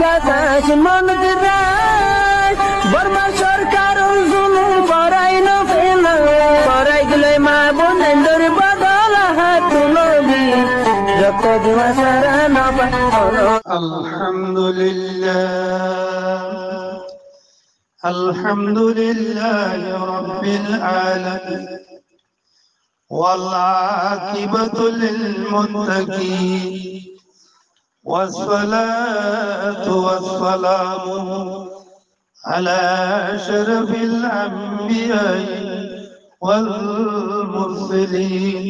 বাতাস মন দিরাই বর্মা সরকার জুলুম করাই না ফেলা করাই গেলে মা বোনেদের বদল হাত নবী যত দিবা সারা না পালো আলহামদুলিল্লাহ রাব্বিল আলামিন والعاقبة للمتقين والصلاة والسلام على أشرف الأنبياء والمرسلين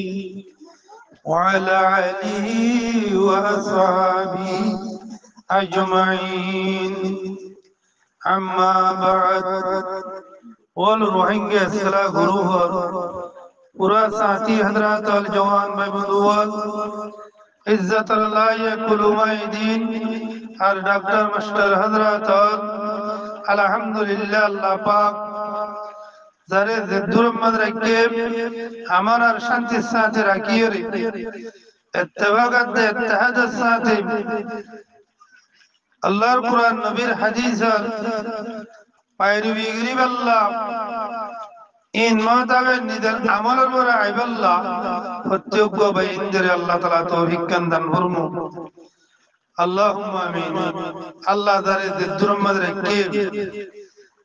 وعلى آله وأصحابه أجمعين أما بعد والروحين السلام غروه पूरा साथी हजरात अल जवान महमूदुल इज्जत अल्लाह कुलुमाइदीन और डॉक्टर मास्टर हजरात अल्हम्दुलिल्लाह अल्लाह पाक जारे जिद्दुर मद रखे अमन और शांति साथ रखिए रे इत्तेफाकत दे इत्तेहाद साथ अल्लाह कुरान नबीर हदीस पैरवी गरीब अल्लाह इन मातावे निदर अमल और आइबल्ला प्रत्येक को बइंदर अल्लाह ताला तौफीक दान फरमो अल्लाहुम्मा आमीन अल्लाह दारे दुरमद रखे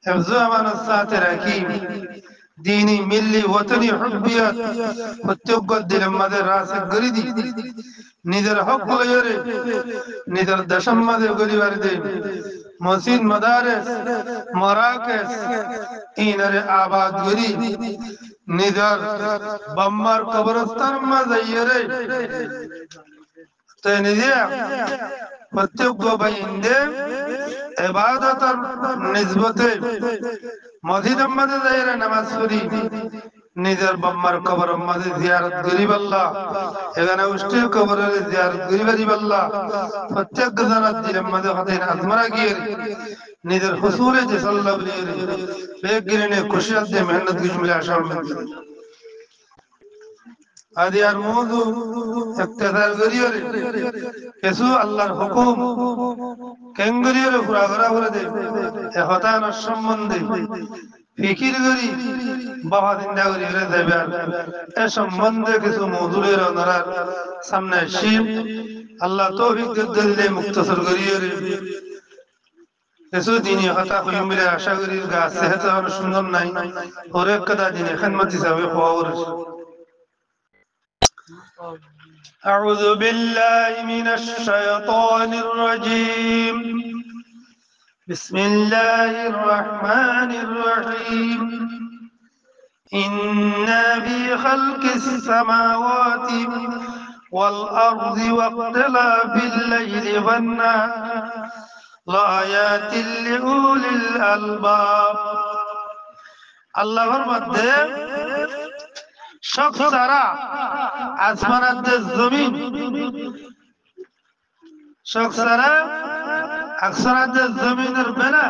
हिफ्ज़ अमानत साथ रखी दीनी मिल्ली वतनी हुब्बियत प्रत्येक को दिल मद रास गरीदी निदर हक गयरे निदर दशम मद गरी वर्दे मस्जिद मदारस मराकस इनरे आबाद गरी निदर बम्मर कब्रस्तान मज़यरे तनिदिया प्रत्येक को बइंदे इबादत और निस्बते मस्जिद मज़यरे नमाज पढ़ी निदर बम्मर कब्र मद ज़ियारत गरीब अल्लाह एगाना उष्टे कब्र ज़ियारत गरीब अल्लाह प्रत्येक गज़ानत दिल मद हतेन अज़मरा गियर निदर हुसूले जसल्ला बलियर बेगिरने खुशियत दे मेहनत की जुमले आशा में आदि यार मौजू इख्तिसार करियो रे यसु अल्लाहर हुकुम केंगरियो रे पूरा करा दे ए हतान সম্বন্ধে ফিকির করি বাবা জিন্দা করি রে দেবার এ সম্বন্ধে কিছু মওজুলের ওনার সামনে শিম আল্লাহ তৌফিক দিলে মুক্তসর করিयो রে यसु दिनी हता को मिले आशा करी गा सेहत और सुंदर नहीं और एक कदा दिनी खिदमत हिसाब और أعوذ بالله من الشيطان الرجيم بسم الله الرحمن الرحيم إنا في خلق السماوات والأرض واختلاف الليل والنهار لآيات لأولي الألباب الله فرماتے شخص سارا آسمانات زمین شخص سارا أكثرات زمین ربنا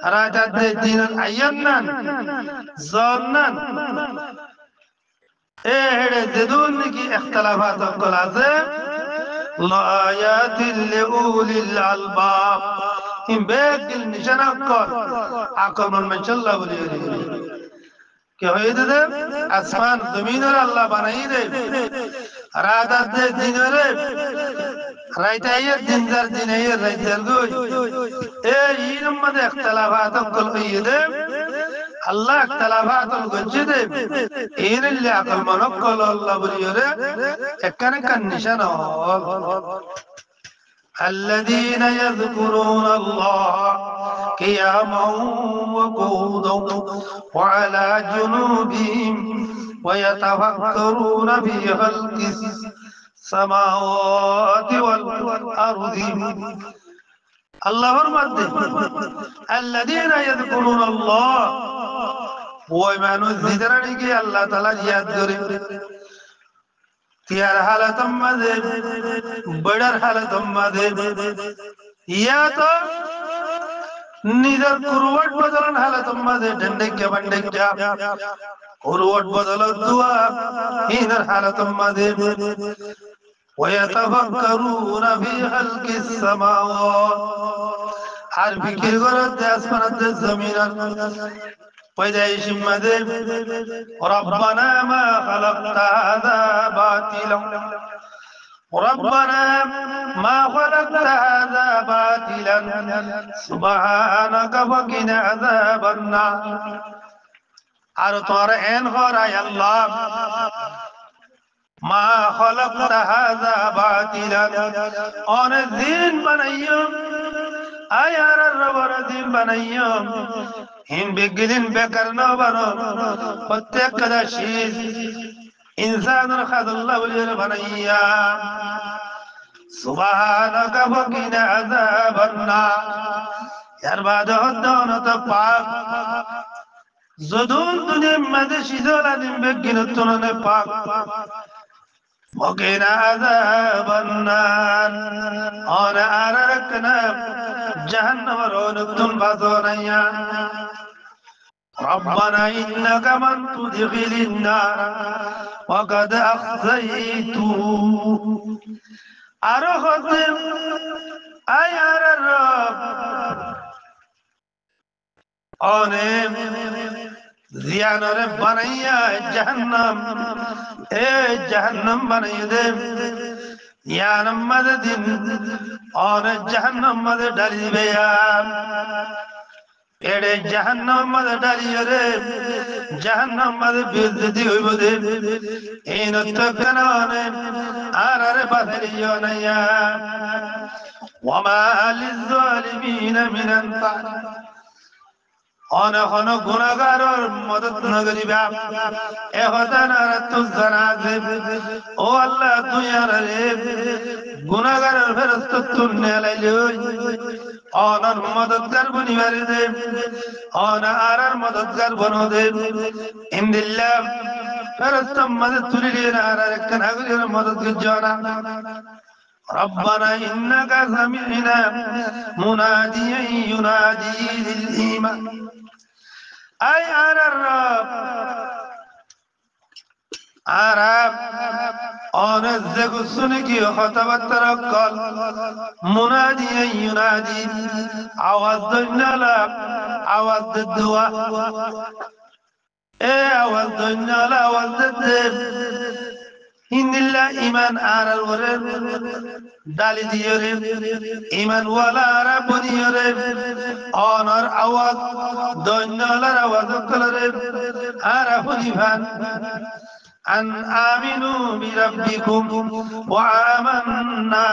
راجات دين عينان ظنان ايه زدون کی اختلافات وقلازه لآيات لأولي الألباب إن بيك النشان عقل من شاء الله وليه क्या है इधर आसमान ज़मीन और अल्लाह बनाई दे रात आते दिन रे रात आये दिन दर दिन आये रात दर गो ए इनम मत इख्तलाफात कल ये दे अल्लाह इख्तलाफात गज्जे दे इन اللي عقل منك कल अल्लाह बोलिए रे एकने का निशान हो الذين يذكرون الله قياما وقعودا وعلى جنوبهم ويتفكرون في خلق السماوات والأرض الله فرماتے الذين يذكرون الله وما نذكر لك الله تعالى याद करे यार हालत मदे बड़र हालत मदे या तो निधर कुरवट बदलन हालत मदे डंडे क्या बंडे क्या कुरवट बदल दुआ इधर हालत मदे ويتفكرون في خلق السماوات আর ফিকির করতে আসমানাতে জমিনার পয়দাইশ মাদে রব্বানা মা খালাকতা হাযা বাতিলা ربنا ما خلقت هذا باطلا سبحانك وقنا عذاب النار আর তোর এন হরাই আল্লাহ মা خلقت هذا باطلا অন দিন বানাইও আয়ার রবর দিন বানাইও হিন বিগিলিন বেকার ন বানো প্রত্যেক কদা শীষ ইনসানুর খাদুল্লাহ বলির বানাইয়া সুবহানাকা ওয়াকিনা আযাবান নার ইয়ার বাদ হদন তো পাক যদুন দুনিয়ার মাঝে সিজলা দিন বেগিন তুলনে পাক ওয়াকিনা আযাবান নার আর আরাকনা জাহান্নামের অনুতুন বাজনাইয়া ربنا إنك من تدخل النار وقد أخزيته أرخصم أي الرب أنم زيان بنيا جهنم جهنم بنيدم يا نمد أن جهنم مد دلي بيان এড়ে জাহান্নাম মাঝে ডালিয়ে রে জাহান্নাম মাঝে বেজ্জতি হইব দে এই নত্য কারণে আর আরে বাদরিও নাইয়া ওয়ামা লিযালিমিনা মিন আনফার অনখন গুনাহগারর মদত নগরিবা এ হদান আর তু জানাজে ও আল্লাহ দুনিয়ার রে গুনাহগারর ফেরস্ত তুলনে লাইলো অনর মদতগার বনিবারে দে অন আরার মদতগার বনো দে ইনদিল্লাহ ফেরস্ত মদত তুলিলে আরার কানাগরির মদত জনা ربنا إنك سمعنا مناديا ينادي للإيمان أي أنا الرب عرب أنزق السنك وخطب الترقل مناديا ينادي عوض النلاب عوض الدواء إيه عوض النلاب عوض الدب إن الله إيمان على الورد دالي ديوري إيمان ولا رب ديوري آنار أواد دنيا لرواد كلري عرف نفان أن آمنوا بربكم وآمنا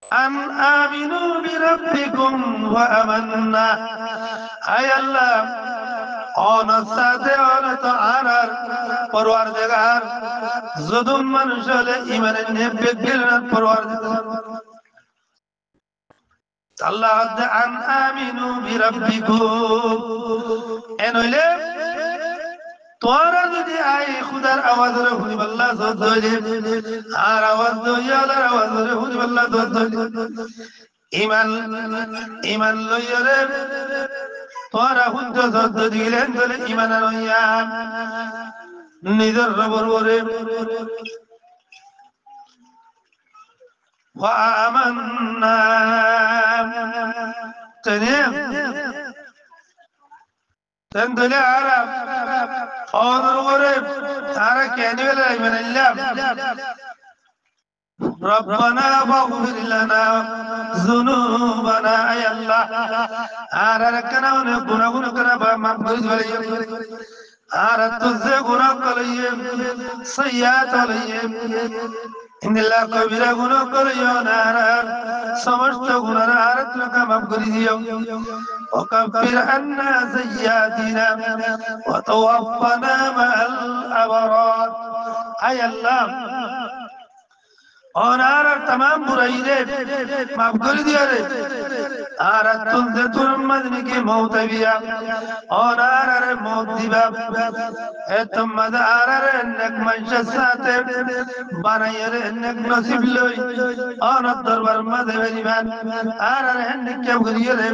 أن آمنوا بربكم وآمنا أي الله অনসাতে অনত আরার পরওয়ারদিগার যদুম মানুষ হলে ইমানের নেবে গিলন পরওয়ারদিগার আল্লাহ আন আমিনু বিরাব্বিকুম এনইলে তোরা যদি আই খুদার আওয়াজ রে শুনিব আল্লাহ দইলে আর আওয়াজ দইয়ালার আওয়াজ রে শুনিব আল্লাহ দইলে ইমান লইরে তোরা হুদ্দ সদ্দ দিলেন বলে ইমান লইয়া নিজের রবর ওরে ওয়া আমান্না তেন দলে আরাম অদর ওরে তারা কেন বলে ইমান ইল্লাহ ربنا فاغفر لنا ذنوبنا يا الله أركنا ونكون كنا بمقبول عليهم أردت الزغنا عليهم سيئات عليهم إن الله كبير غنا عليهم سمجت غنا أردت لك مقبول اليوم وكفر عنا سيئاتنا وتوفنا مع الأبرار أي الله और तमाम बुराई रे माफ कर दिया रे তুলতে তোর মদনিকে মৌত বিয়া और मौत दिबा ए तुम मदार नेक मंशा साथे बनायर नेक नसीब लई और दरबार मदवेरी मान हेन के गरियरे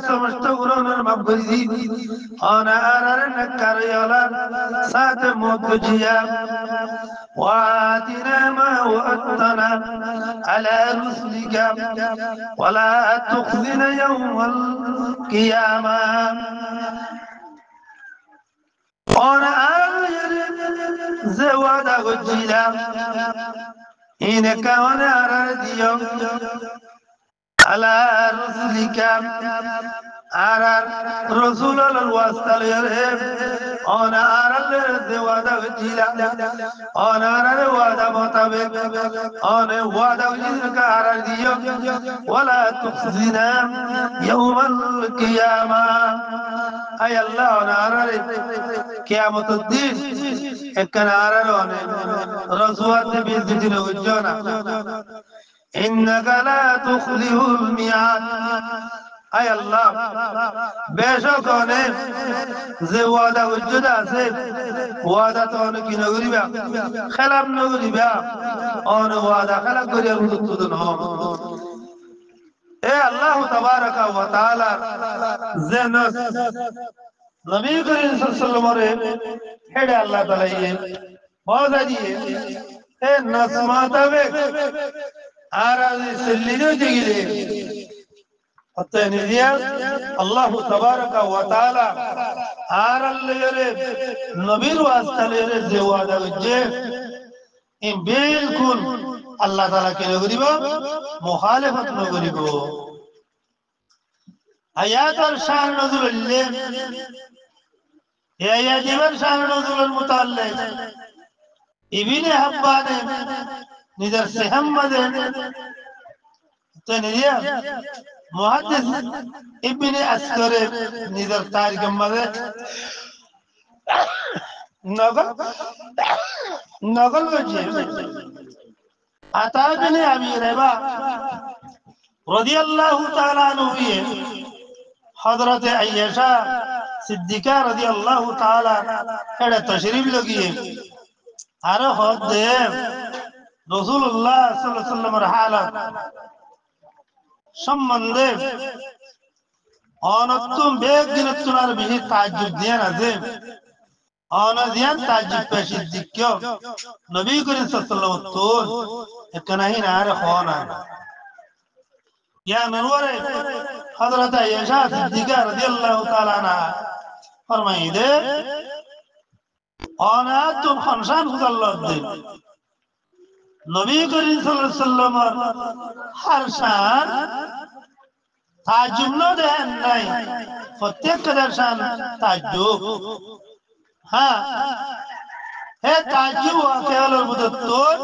समस्त गुरोनर माफ करी दी और नेक करयोला साथे मौत जिया وآتنا ما وعدتنا على رسلك ولا تخزنا يوم القيامة और زوادا गजिला इन्हें कौन आर दियो अला रसूलिका आर रसूल अलवास्ता ले और आर زوادا गजिला और आर वादा मुताबिक और वादा जिसका आर दियो वला तुखजिना यौम القيامة أي الله نارا قيامة الدين إكنا نارا رسوات بيزدين وجونا إنك لا تخلف الميعاد أي الله بشكونه زوادا وجودا سيف وادا تونك نغربا خلاب نغربا أون وادا خلق غريب تدنهم إيه الله تبارك وتعالى زنس नबी करीम सल्लल्लाहु अलैहि वसल्लम हेडे अल्लाह ताला ये मौजा दिए ए नस्माता वे आराज़ी सिल्लिनो जिगिले अतने दिया अल्लाह तबारक व तआला आरल्लेरे नबीर वास्ता लेरे जेवादा वजे इन बिल्कुल अल्लाह ताला के नगरीबो मुखालिफत नगरीबो आयात और शान नज़ुल ले या जीवन शान नज़ुल मुताल्लिक इब्न हब्बान निदर से हमद तो निदिया मुहद्दिस इब्न अस्कर निदर तारिक मद नगल नगल वजे आता बिन अबी रबा रदियल्लाहु ताला अन्हु हजरत आयशा सिद्दीका रदियल्लाहु ताला एड़ा तशरीफ लगिए अरे खुद रसूलुल्लाह सल्लल्लाहु अलैहि वसल्लम हालत সম্বন্ধে অনতুম বেগ দিনতুনার বিহি তাজ্জুব দিয়ান আছে অনদিয়ান তাজ্জুব পেশি দিক্কো নবী করিম সাল্লাল্লাহু আলাইহি ওয়াসাল্লাম একনাহি নার খানা या नरवरे हजरत आयशा सिद्दीका रदियल्लाहु ताला अन्हा फरमाई दे आना तुम खमशान खुदाल्लाह दे नबी करीम सल्लल्लाहु अलैहि वसल्लम हर शान ताज्जुब न देन नहीं प्रत्येक कदर शान ताज्जुब हाँ है ताज्जुब वाक़या और मुदत्तोर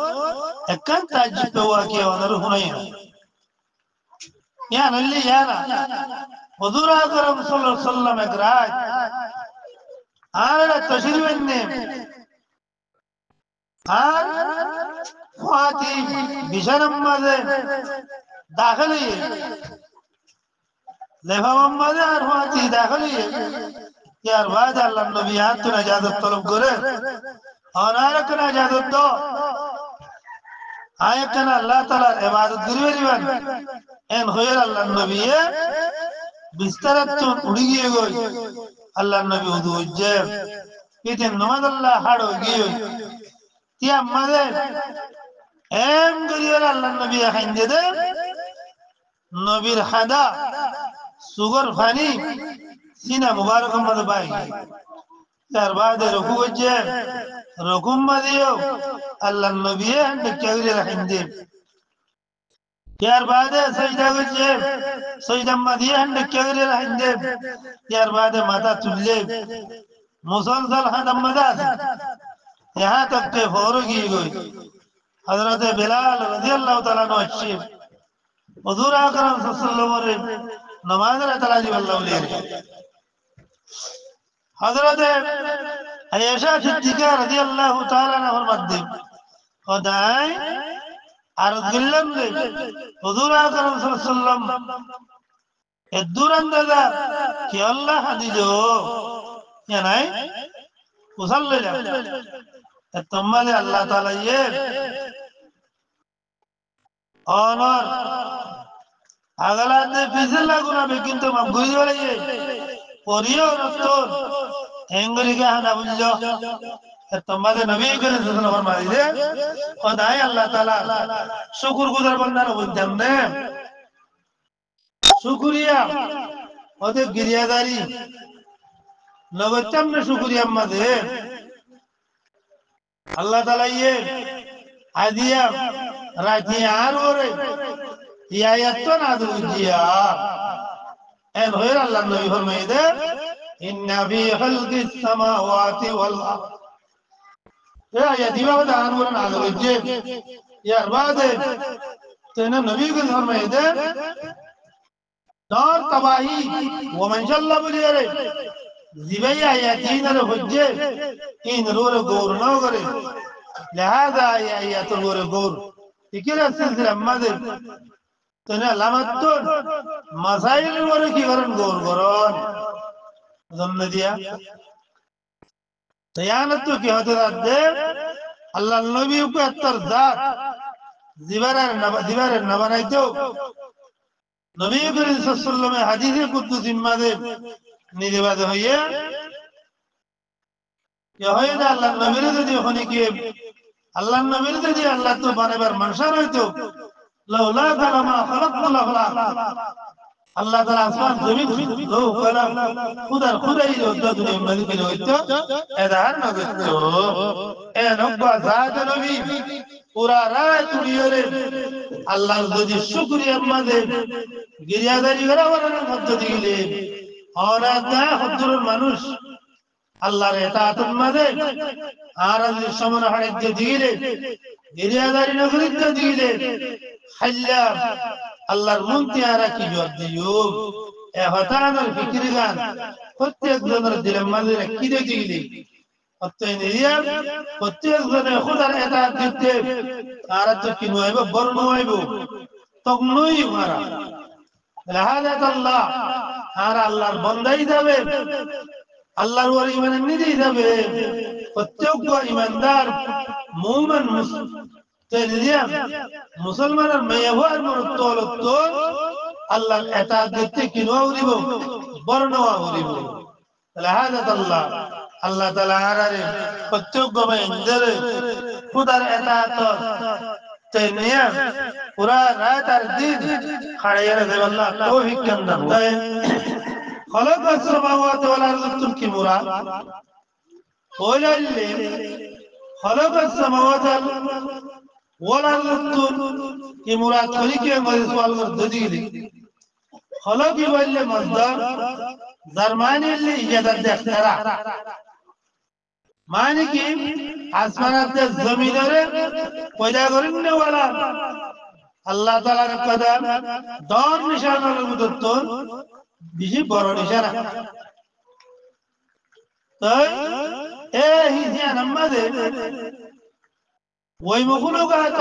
एकन ताज्जुब पे वाक़या और हुनैया या नल्ली याना हुजूर अकरम सल्लल्लाहु अलैहि वसल्लम एकराज आरे तशरीफ ने आर फाती बिशरम मजे दाखिली लेफा मजे आर फाती दाखिली यार बाद अल्लाह नबी आत तो इजाजत तलब करे और आरे कना इजाजत दो आये कना अल्लाह ताला इबादत गिरवेरी बन एन खैर अल्लाह नबी बिस्तरत तो उड़ी गई अल्लाह नबी उदु जे इते नमाज अल्लाह हाड़ो गियो तिया मजे एम गरियर अल्लाह नबी खंदे दे नबीर खदा सुगर फानी सीना मुबारक मद बाई यार बाद रुकू जे रुकुम मदियो अल्लाह नबी हंद क्या खंदे यार बाद सजदा वजे सजदा मदिया हंड क्या रहंदे यार बाद माता तुल्ले मुसलसल हदम मदास यहाँ तक के फौरो की गई हजरत बिलाल रज़ियल्लाहु ताला अन्हु अच्छी हुजूर अकरम सल्लल्लाहु अलैहि वसल्लम नमाज तलाजी अल्लाह ले हजरत आयशा सिद्दीका रज़ियल्लाहु ताला अन्हा फरमाती खुदाई अर्ज़ गिल्लम ले हुजूर अकरम सल्लल्लाहु अलैहि वसल्लम এদুর আন্দাজা কি আল্লাহ হাদিজো নাই উসাল লইলাম তোমালে আল্লাহ তাআলা অনর আগলাতে পিছল লাগুনা কিন্তু মাগুই হইয়ে পরিও রতন এঙ্গরিকে হানা বুঝলো তোমাদের নবী করিম সাল্লাল্লাহু আলাইহি ওয়াসাল্লাম ফরমাইলে খোদাই আল্লাহ তাআলা শুকরগুজার বান্দার বলতাম না শুকরিয়া ওদের গিরিয়াদারি লগতাম না শুকরিয়া আমাদের আল্লাহ তাআলা আদিয়া রাজি আর ওরে আয়াত নাযিল কিয়া এন হইর আল্লাহ নবী ফরমাইলে ইন্না ফি খালকিস সামাওয়াতি ওয়াল আরদ يا ديما بدا عنورا على الجيب يا بعد تنا نبي के घर में इधर دار तबाही ومن شل بليره زبيا ياتين الحجه ان رور غور نو करे لهذا يا تغور غور تكير السلسله ماده تنا علامات مسائل ور की करन غور करन जमने दिया तयानत तो की होते दे আল্লাহ নবী উপর তার জাত দিবারের না বানাইতো নবী করিম সাল্লাল্লাহু আলাইহি হাদিসে কুদসি মাদে নির্বাদ হইয়া ইয়া আল্লাহ নবীর যদি ওখানে কি আল্লাহ নবীর যদি আল্লাহ তো বানাবার মনসা হইতো লাউলা কালামা খালাকতুল আখলাক আল্লাহ তাআলা আসমান জমিন লো কালাম খুদাই রদ্দা দুনিয়া মালিক হইতো এদার না হইতো এ নব্বা জাত নবী পুরা রাত উড়িয়ে আল্লাহর যদি শুকরিয়া আমাদের গিরিয়াদারি করার মধ্য দিলে অনাদা হদ্দুর মানুষ আল্লাহর ইতাআতের মধ্যে আর যদি সমন হারিয়ে দিলে গিরিয়াদারি নগরিতে দিলে হাল্লা আল্লাহর মুনতিয়ারা কি জবাব দিও এ হতানার ফিকির গান প্রত্যেক জনের দিলের মধ্যে কি দিলে অতএনিয়া প্রত্যেক জনে খোদার ইতাআত দিতে আর তো কি নইব বড় নইব তগনই মারা লাহাদাত আল্লাহ আর আল্লাহর বান্দাই যাবে আল্লাহর ওর ঈমান নিয়ে যাবে প্রত্যেক ঈমানদার মুমিন মুসলমানের মেয়বার মরতলত আল্লাহর ইতাআত দিতে কি নইব বড় নইব লাহাদাত আল্লাহ আল্লাহ তাআলা আরারে প্রত্যেক গোবিন্দরে খোদার ইতাআত তেনিয়া পুরা রাত আর দিন খাড়াইয়া দেব আল্লাহ তৌফিক কেন দেয় خلق السماوات والارض কি মুরাদ ওলাইলে خلق السماوات والارض কি মুরাদ করি কি আমাদের সওয়াল করতে দিলি خلق বললে মজদার জার্মানি লি ইজাদাত দেখতারা মানে কি আসমানাতে জমিনরে পয়দা করেন না ওয়ালা আল্লাহ তাআলার কদম দর নিশানার মতো বেশি বড় নিশানা তাই এই হিজিয়া নামাজে ওই মখলুকাত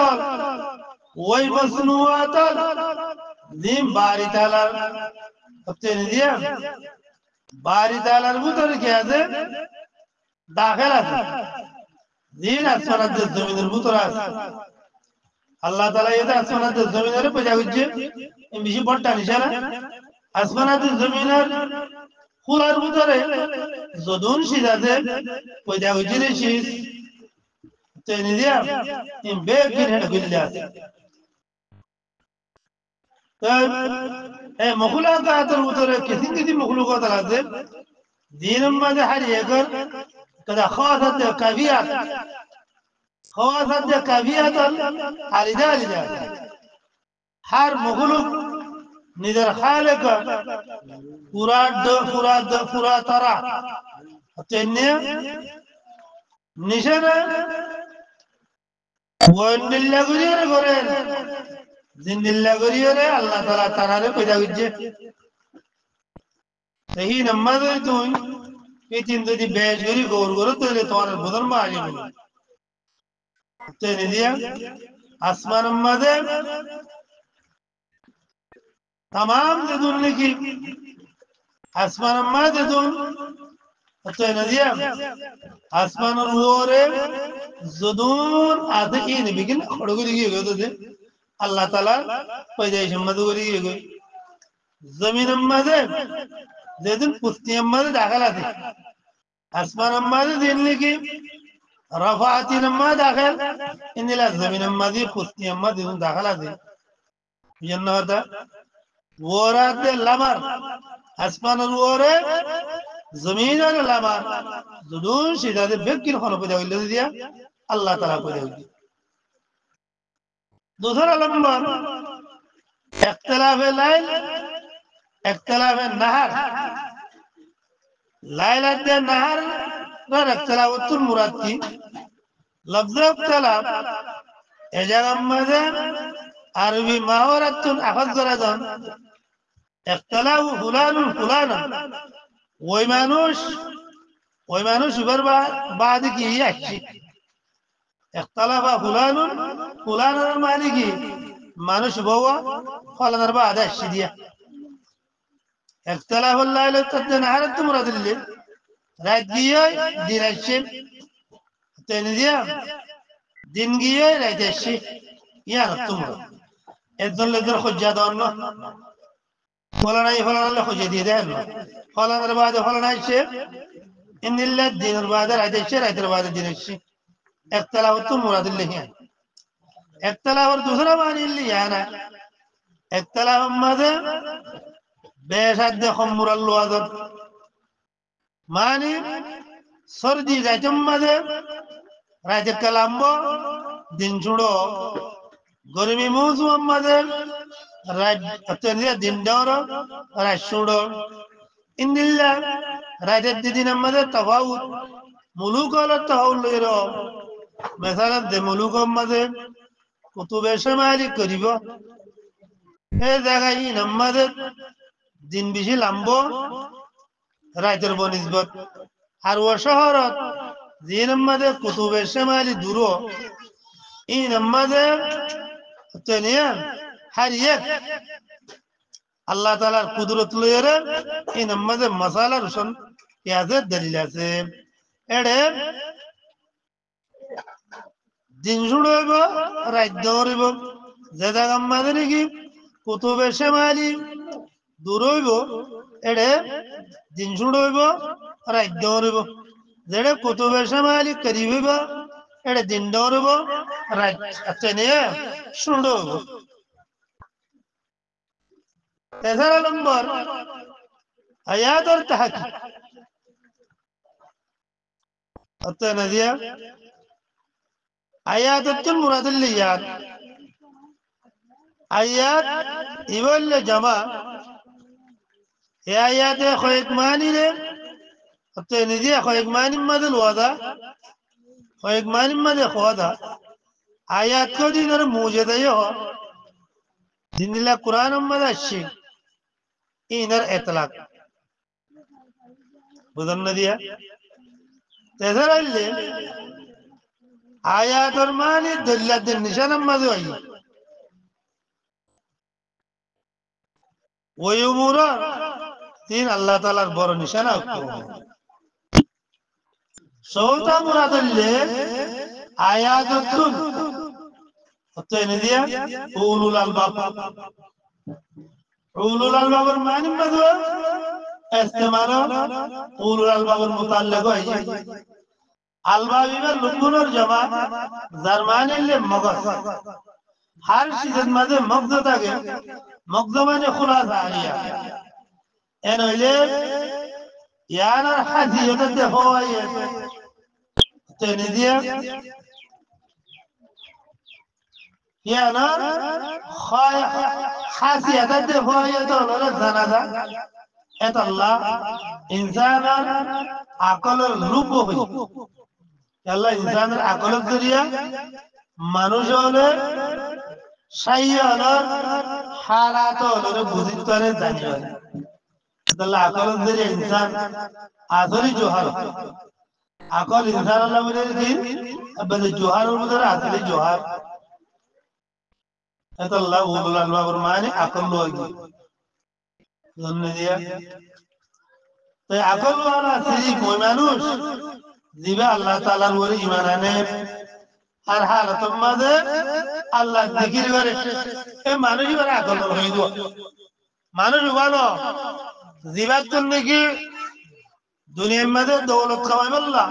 ওই মসনুআত জিম বারি তাআলার আপনি দিয়া বারি তাআলার ভিতরে কি আছে দাখিল আছে জিন আসমানাতে জমিনের ভিতরে আছে আল্লাহ তাআলা এটা আসমানাতে জমিনের পয়দা করছে এই বেশি বড় নিশানা আসমানাতে জমিনের খুলার ভিতরে যদুন সিজাতে পয়দা হইছিল শীষ তেনি দিয়া ইন বেগিন হেড গিল্লা তাই এই মখলুকাতের ভিতরে কিছু মখলুকাত আছে দিনের মাঝে হারিয়ে গেল كذا خاصة كافيات لذلك هر مخلوق نذر خالق پورا ترى تنيا نشانه وان الله غير غير زين الله غير الله تعالى ترى پیدا وجه صحیح نماز تو এই তিন যদি বেশ করি গৌর গৌর তৈরি তোমার বোধন মাঝে তৈরি দিয়া আসমান মাঝে tamam dedun liki asman amma dedun atayna diyam asman ruore zudun adi ini bigin khoroguri giye de Allah taala payday shammadu guri giye zamin amma de dedun pusti amma de dagalati asman amma de din liki رفعت لما داخل إن لازم لما دي خصني أما دي داخل دي جنة هذا وراد لمر أسمان الورة زمين اللمر زدون شداد بكين خلو بده ولا دي الله تعالى بده دوسرا لمر اختلاف الليل اختلاف النهار ليلة النهار غير اختلاف المراد کی لفظ اختلاف اجا مدن عربي محاورة أخذ زردان اختلاف فلان فلانا ويمانوش بربع بعد كي يحشي اختلاف فلان فلانا مالكي مانوش بوا فلان أربعة هذا الشدية اختلاف الليل تدن عرد مراد الليل راجية دين الشيء تنزيا دينجية راجع الشيء يا نتمر إذن لذر خجاد الله فلان خجدي ده فلان البعد فلان الشيء إن الله الدين البعد راجع الشيء راجع البعد دين الشيء اختلاف مراد اللي هي اختلاف دوسرا معنی اللي أنا اختلاف ماذا بيشد خمر الوادر معنی سردی راجم ماذا راجع كلامبو دين جودو গরমি মৌসুম আমাদের রাজ্য দিন দৌড় রাজুড়ো ইন্দিল্লা রাজের দিন আমাদের তফাউত মুলুক হল তহল মেসালাত দে মুলুক আমাদের কুতুবে শামালি করিব এই জায়গায় আমাদের দিন বেশি লাম্ব রাজের বনিসবত আর ও শহরত দিন আমাদের কুতুবে শামালি দূর این আমাদের تنيا حريك الله تعالى قدرت ليره إن ماذا مسألة رسون يازد دليل আছে এড়ে দিন জুড়ব রাত দৌড়ব যেটা আমাদের কি কুতুবে শামালি দূরইব এড়ে দিন জুড়ব রাত দৌড়ব যেটা কুতুবে শামালি করিব এড়ে দিন দৌড়ব রাত تنيا শুড়ব তেসরা নম্বর আয়াত আর তাহকিক অতএব দিয়া আয়াতুল মুরাদুল্লিয়াত আয়াত ইবল জামা এই আয়াতে কয়েক মানি রে অতএব দিয়া কয়েক মানি মদল ওয়াদা কয়েক মানি মদে খোদা আয়াত কো দিনের মুজিদায় হ দিনিলা কুরআন মদাশি ইনার ইতলাক বুঝন না দিয়া তেসরাইলে আয়াতুর মানি দলিলাতের নিশান মদে হই ওই উমুর তিন আল্লাহ তাআলার বড় নিশানা সৌতা মুরাদুল্লে আয়াতুল অতএব দিয়া উলুল আলবাব ulul albabর মানি মদু ইস্তেমাল ulul albabর মুতাল্লিক হয় আলবাবির লুকুনর জমা জার্মানিলে মগজ হর চিজের মধ্যে মগজ থাকে মগজ মানে খুলাসা আলিয়া এনইলে ইয়ানার হাজিয়ত দেখো আইয়ে তেনিদিয়া ইয়ানার خاصية الدفاعية ولا الزنادة إت الله إنسانا عقل اللبه يلا إنسان عقل الدنيا মানুষ হলে شيء হলে حالات হলে বুঝিত করে জানিও তাহলে عقل الدنيا إنسان আসলে জোহার عقل إنسان الله বলে কি বলে জোহারের মধ্যে আসলে জোহার إت الله أولو الألباب الماني أقل لوجي জন্য দিয়া তাই আকলওয়ালা সেই কই মানুষ দিবা আল্লাহ তাআলার উপরে ঈমান আনে আর হালাতের মাঝে আল্লাহ জিকির করে এই মানুষই বড় আকল হয়ে যাওয়া মানুষ ভালো জিবার জন্য কি দুনিয়ার মাঝে দৌলত কামাই বললা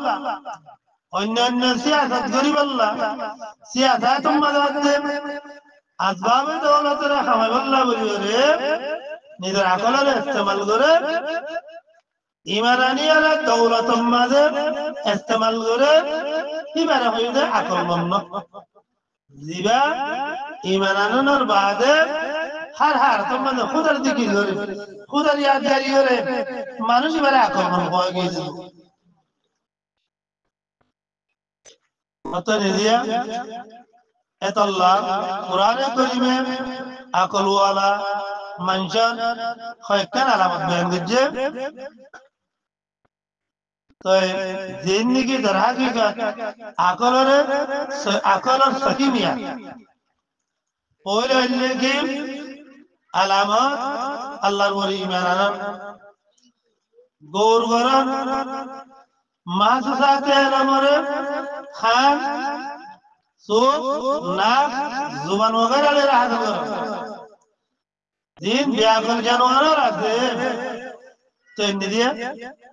অন্যান্য সিয়াসত করি বললা সিয়াসত মাঝে আসবাবে দৌলতের কামাই বললা বলি রে নিজের আকলের ইস্তেমাল করে ঈমান আনিয়া দৌলতের মাঝে ইস্তেমাল করে এবারে হয়ে যায় আকল মন্ন জিবা ঈমান আনানোর বাদে হার তোমার খুদার দিকে ধরে খুদার ইয়াদ জারি করে মানুষ এবারে আকল মন্ন হয়ে গিয়েছে অত নিদিয়া এতাল্লাহ কোরআনে কারীমে আকলওয়ালা মানুষের কয়েকটা আলামত বয়ান করছে তো জিন্দেগি در حقیقت আকলের সহিমিয়া ওইলে কি আলামত আল্লাহর ওলি ঈমান আনা গৌর গরম মাসুসাতে আলমরে খান চোখ নাক জুবান वगैरह ले रहा था दिन ব্যাকল জানোয়ার আছে তো নিদিয়া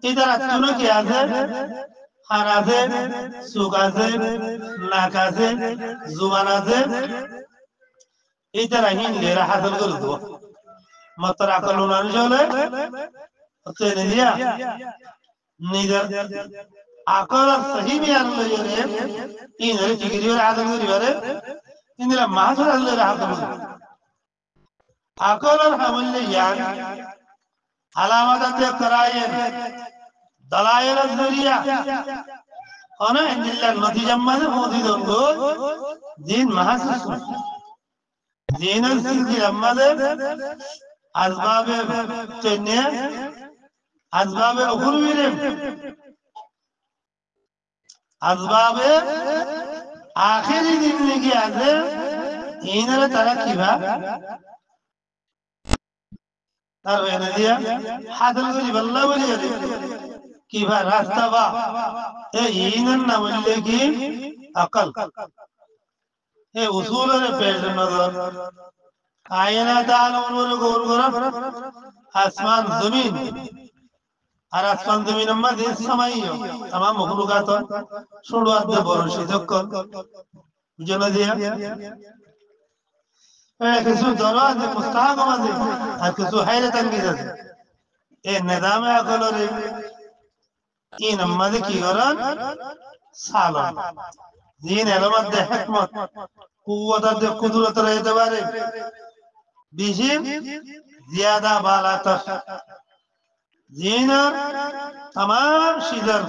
इधर चुनो কি আছে খান আছে চোখ আছে নাক আছে জুবান আছে এই তারা হিন্দে হাসিল করে দেব মাত্র আকল উনার চলে তো নিদিয়া নিজের আকল সহি মিয়ান লইরে ইনরে জিগিরির আদম করিবারে ইনরা মাসুর আল্লাহর আদম আকল হামলে ইয়ান আলামাত করায়েন দলায়েল জরিয়া অনা ইল্লা নতিজা মানে মওজুদুন গো দিন মাহাসুস দিনের সিলসিলা মানে আসবাবে তেনে আসবাবে উখরুবিরে আসবাবে আখিরি জিন্দেগি আছে ইনরা তারা কিবা তার এনে দিয়া হাসিল করি বল্লা বলি কিবা রাস্তা বা এই ইনার নাম বললে কি আকল এই উসুলের পেশ নজর কায়নাত আলমের গৌর গরম আসমান জমিন আর আসমান জমিনের মাঝে সময়ও तमाम মখলুকাত শুরুয়াত দে বড় সিদ্ধকল বুঝনা দিয়া কিছু দরাজ মুস্তাহাক মাঝে আর কিছু হায়রাত আঙ্গিজ আছে এই নিজামে আকলরে ইন মাঝে কি করেন সালাম দিন এলমত দে হিকমত কুওয়াত দে কুদরত রইতে পারে বেশি জিয়াদা বালাতা জিনার तमाम শিদর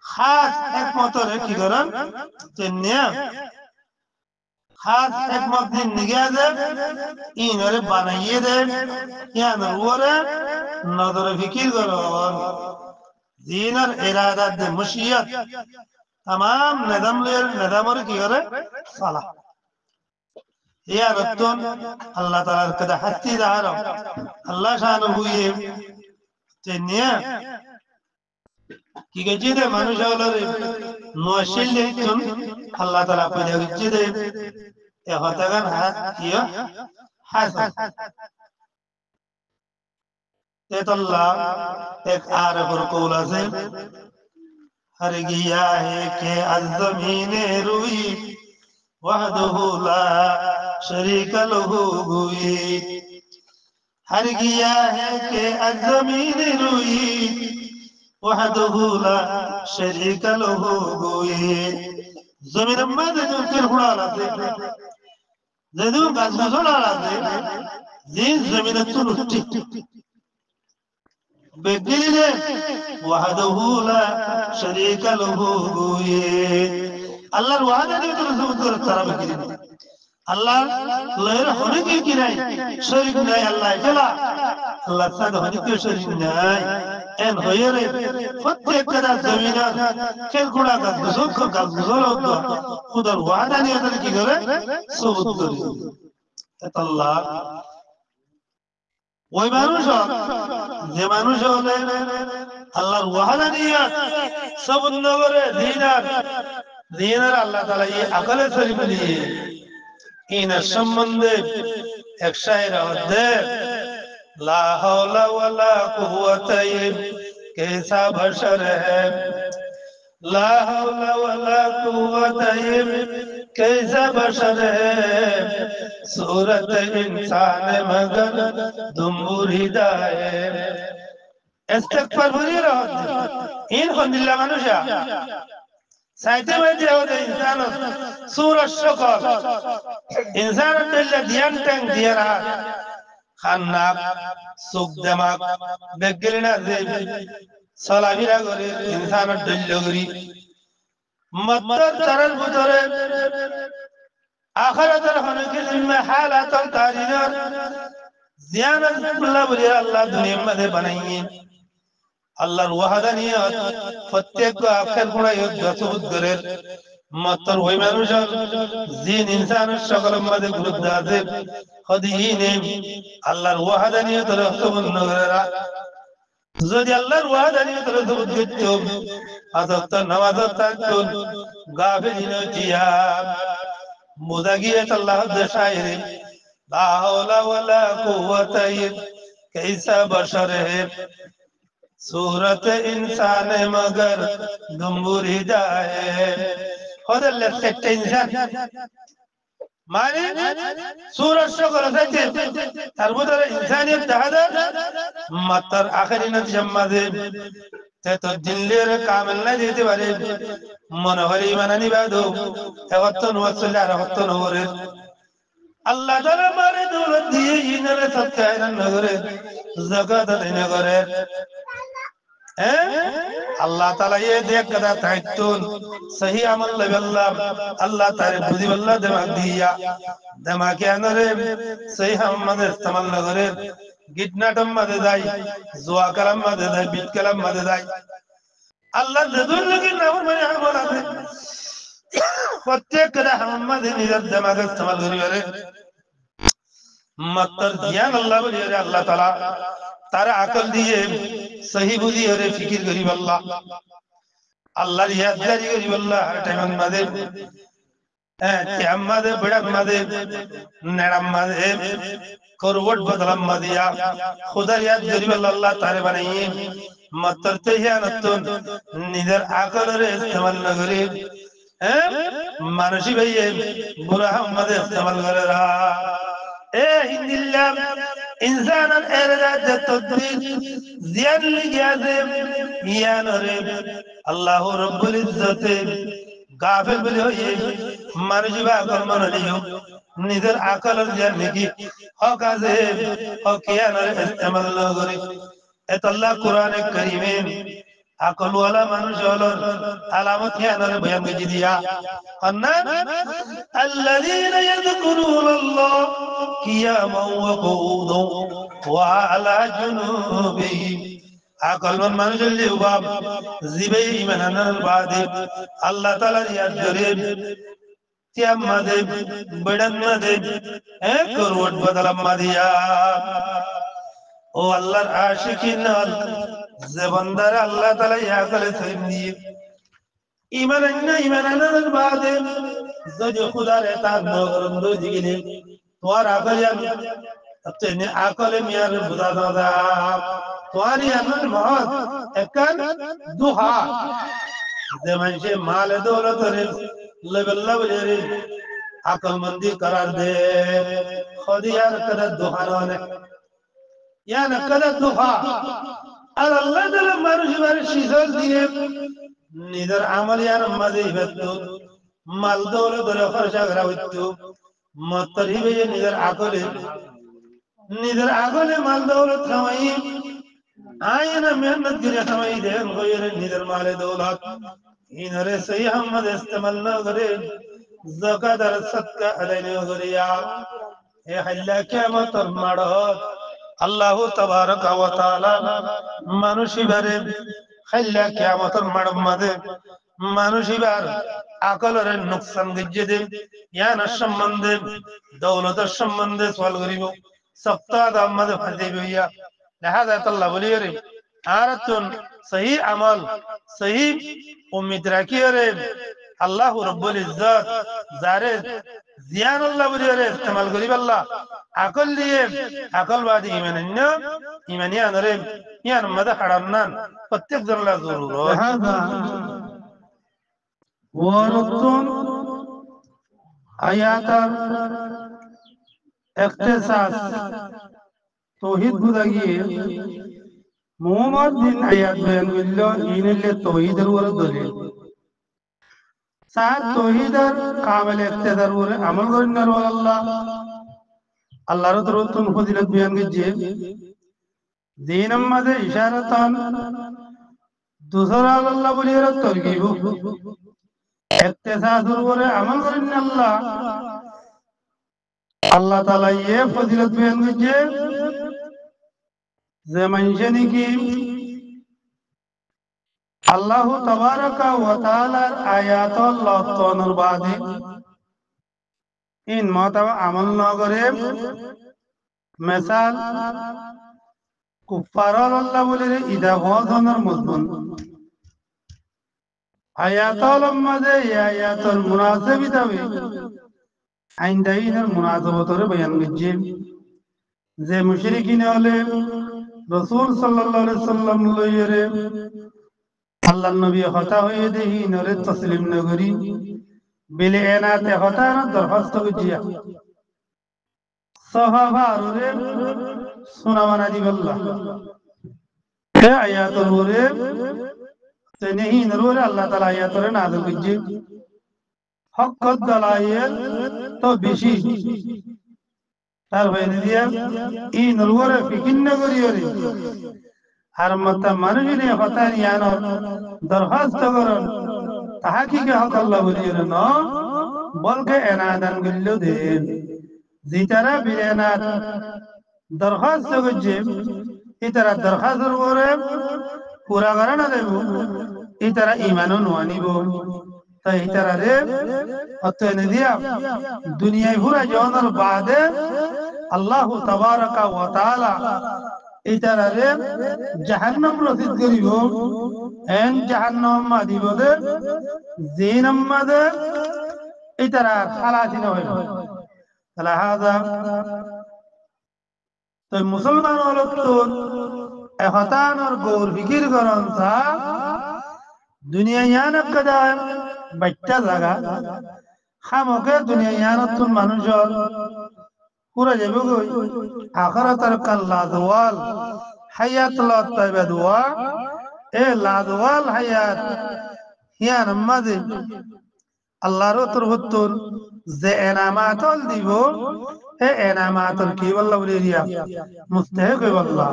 খাস হিকমত রে কি করেন তেনিয়া খাস হিকমত দিন নিগাজে ইনরে বানাইয়ে দে ইয়ান ওরে নজর ফিকির করন জিনার ইরাদাত দে মুশিয়াত तमाम নিজামর কি করে সালাহ ইয়া রতন আল্লাহ তাআলার কদা হাতি দাহার আল্লাহ শানু হুয়ে তেনিয়া কি গজে দে মানুষ হলরে নশিল দেতুন আল্লাহ তাআলা পয়দা গজে দে এ হতাগান কিয়া হাসান তেতল্লাহ এক আরফর কওল আছে हर गया है के अज़मीने रुई वहदहु ला शरीक लहु हुई हर गया है के अज़मीने रुई वहदहु ला शरीक लहु हुई जमीन में जो फिर हुआ लाते जदू गाजूला लाते जिन जमीन तुलुटी बेगिले वहदहु ला शरीक लहु हुई अल्लाह वहदा जो तो तरफ गिरी अल्लाह लहर होने की नहीं शरीक नहीं अल्लाह चला अल्लाह साद होने की शरीक नहीं एन होयरे फत्ते कदा जमीना खेल खुड़ा का गुजर होता खुदा वहदा नहीं अदर की करे सबूत करी अल्लाह ওই মানুষ যে মানুষ হলে আল্লাহর ওয়াহদানিয়াত সবুর করে দিনার আল্লাহ তাআলা এই আকলে শরীফ দিয়ে ইনার সম্বন্ধে এক শায়ের মধ্যে লা হাওলা ওয়ালা কুওয়াতা कैसा बशर है ला हौला वला कुव्वता कैसा बशर है सूरत इंसान मगर दुम्बुर हिदायत इस्तिगफार भरी रहो इन खंदिल्ला मानुषा साइते में जे होते इंसान सूरत शकल इंसान दिल्ला ध्यान टंग दिया रहा खान्नाक सुख दिमाग बेगलिना दे सलाबिरा करे इंसान दिल्लगरी मत्तर तरल बुतरे आखिरतर होने के जिम्मे हालात तारीर जियानत अल्लाह बलिया अल्लाह दुनिया में बनाइए अल्लाहर वहदानियत प्रत्येक को आखिर गुणा यथुत करे मत्तर वही मनुष्य जिन इंसान शकल मदे गुरुदादे खदीने अल्लाहर वहदानियत रहतुन नगरा যদি আল্লাহর ওয়াহদানিয়ত রসুল দিতো আদত নামাজত তাকুন গাফিলিন জিয়া মুদাগিয়াত আল্লাহ দেশায়ে লা হাওলা ওয়ালা কুওয়াতা কাইসা বশর হে सूरत इंसान मगर दुम्बुर हिदायत होदल सेट इंसान माने सूरत शकल साथे तार ভিতরে ইনসানিয়ত দেখা যায় মাত্র আখেরি নতিজা মাঝে তে তো দিলের কামেল না দিতে পারে মনে হরি মানানি বাদু তাওয়াত্তুন ওয়াসলা রাহতুন ওরে আল্লাহ তাআলা মারে দৌলত দিয়ে ইনারে সৎকায়ন নগরে যাকাত দেন করে अल्लाह ताला ये देख कदा ताइतुन सही अमल लबल्ला अल्लाह तारे बुद्धि बल्ला दिमाग दिया दिमाग के अंदर सही हम इस्तेमाल न करे गिटनाटम मदे दाई जुआ कलम मदे दाई बीट कलम मदे दाई अल्लाह जदुल लगे नाम में हम बोला थे प्रत्येक कदा हम मदे निजर दिमाग इस्तेमाल करे मत्तर ध्यान अल्लाह बोलिए अल्लाह ताला तारा अकल दिए सही बुद्धि और फिकिर गरीब अल्लाह अल्लाह याद जारी गरीब अल्लाह हर टाइम मदे त्याम मदे बड़ा मदे नरम मदे करवट बदलम मदिया खुदा याद गरीब अल्लाह तारे बनाइए मत्तर ते यानतुन निदर अकल रे इस्तेमाल न करे मानसी भैया बुरा हम मदे इस्तेमाल करे रहा हिंदिल्ला इंसान एरदाद तदबीर जियान लियादे यान रे अल्लाह रब्बुल इज्जत गाफिल बले होए मानजिबा अकल मन लियो निदर अकल जियान की हक आजे हक यान रे इस्तेमाल न करे एत अल्लाह कुरान करीमे अकल वाला मनुष्य वाला अलामत यान रे बयान की दिया अन्ना الذين يذكرون الله قياما وقعودا وعلى جنوبهم عقل من منزل الباب زبي من البعد الله تعالى يجرب تيام مدب بدن مدب كروت بدل مديا او الله العاشقين زبندر الله تعالى يعقل سيدي إيمان البعد যদি খুদার এতাত নগরম রোজি গেলে তোমার আকল তেনে আকলে মিয়ার বুঝা দাদা তোমার ইয়ান মহৎ একান দুহা যে মানুষে মাল দৌলত রে লেবেল্লা বলে আকল মন্দি করার দে খদিয়ার কদা দুহা ননে ইয়ান কদা দুহা আর আল্লাহ তাআলা মানুষের শিজল দিয়ে নিদর আমল ইয়ার মাঝে ইবাদত माल दौलत और खर्चा करा हुआ मत्तर ही भैया निधर आगोले माल दौलत कमाई आये ना मेहनत गिरे कमाई दे उनको ये निधर माले दौलत इन्हरे सही हम मत इस्तेमाल न करे ज़कात और सदका अदय न करे या ये हल्ला क्या मत मारो अल्लाह तबारक व तआला मनुष्य भरे हल्ला क्या मत मारो मदे মানুষিবার আকলের নুকসান গিয়ে দে ইয়ান সম্বন্ধে দৌলতের সম্বন্ধে সওয়াল করিব সপ্তাহ আহমদ ফাজে বিয়া লিহাজা আল্লাহ বলিয়ে রে আর তুন সহি আমল সহি উম্মত রাখিয়ে রে আল্লাহ রব্বুল ইজ্জত জারে জিয়ান আল্লাহ বলিয়ে রে ইস্তেমাল করি আল্লাহ আকল দিয়ে আকলবাদী ইমানিন্য ইমানিয়া নরে ইয়ান মদা হারান্নান প্রত্যেক জনলা জরুরত هذا ورطن آيات اختصاص توحید বুঝাগিয়ে মোহাম্মদ বিন আয়াত বয়ান করল ইনলে তৌহিদের উপর দলিল সার তৌহিদের কামেল ইক্তেদার উপর আমল করেন আল্লাহ আল্লাহর তরফ ফজিলত বয়ান করছে দিন আমাদের ইশারাতান দুসরা আল্লাহ বলিয়ে তরগিব ইক্তেসাসের উপর আমল করেন আল্লাহ আল্লাহ তাআলা এই ফজিলত বয়ান করছে যে মানুষে নাকি আল্লাহ তাবারাকা ওয়া তাআলার আয়াতুল লতনুর বাদে ইন মাতাবা আমল না করে মিসাল কুফার আল্লাহ বলে ইদা ওয়াজনার মজমুন আয়াতুল মাদে আয়াতুল মুনাসাবিতাবে আইনদাইনের মুনাসাবাতর বয়ান করছে যে মুশরিকিন হলে রাসূল সাল্লাল্লাহু আলাইহি সাল্লাম লইরে আল্লাহর নবী হতা হয়ে দেহি নরে তসলিম নগরী বিলে এনাতে হতা না দরখাস্ত করিয়া সাহাবারে সুনামানা দিবাল্লাহ হে আয়াতুল ওরে তেনেহি নরে আল্লাহ তাআলা আয়াতরে নাযিল করিছে হক দালায়েল তো বেশি তার বাইরে দিয়া এই নরওয়ারে ফিকিন্ন করিয়রে আর মত মানুষের হতা ইয়ান দরখাস্ত করন তাহাকিকে হক আল্লাহ বলিয়রে ন বলকে এনাদান গল্ল দে জিতারা বিলেনাত দরখাস্ত করছে ইতারা দরখাস্তের উপরে পুরা করে না দেব ইতারা ঈমানও নোয়ানিব তাই ইতারা রে অতএনে দিয়া দুনিয়ায় পুরা জীবনের বাদে আল্লাহ তাবারাকা ওয়া তাআলা ইতারা রে জাহান্নাম রসিদ করিব এন জাহান্নাম মাদিব দে জিনাম মাদে ইতারা খালাসিন হইব লাহাযা তো মুসলমান হলো তো এহতানর গৌর ফিকির করন তা দুনিয়া ইয়ানক কদা বাচ্চা জায়গা খামকে দুনিয়া ইয়ানতুন মানুষর পুরা যাবে গই আখিরাতের কাল্লা দওয়াল হায়াত লত তাইবা দোয়া এ লাদওয়াল হায়াত ইয়ান মাদে আল্লাহর তরফতুন যে এনামাতল দিব এ এনামাতল কি বল্লা বলিয়া মুস্তাহিক বল্লা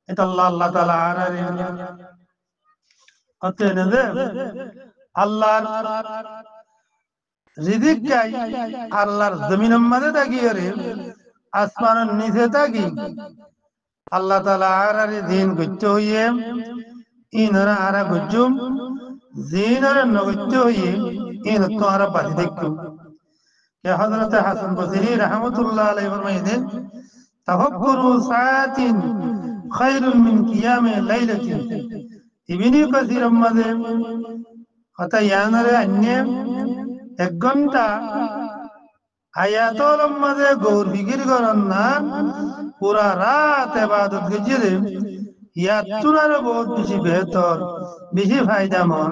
এটা আল্লাহ আল্লাহ তাআলা আরারে অতএনে দে আল্লাহর রিজিক চাই আল্লাহর জমিনের মধ্যে তাকিয়ে রে আসমানের নিচে তাকি আল্লাহ তাআলা আরারে দিন গচ্চ হইয়ে ইনরা আরা গজ্জুম জিনরা নগচ্চ হইয়ে ইন তোরা বাদি দেখু কে হযরত হাসান বসরি রাহমাতুল্লাহ আলাইহি ফরমাইলেন তাফাক্কুরু সাআতিন খায়রুম মিন কিয়ামি লাইলাতিন ইবনে কাসির আমাদে কথা ইয়ানরে অন্য এক ঘন্টা আয়াতুল মাদে গৌর ফিকির করন না পুরা রাত ইবাদত গজিরে ইয়া তুনারে বহুত বেশি বেহতর বেশি ফায়দা মন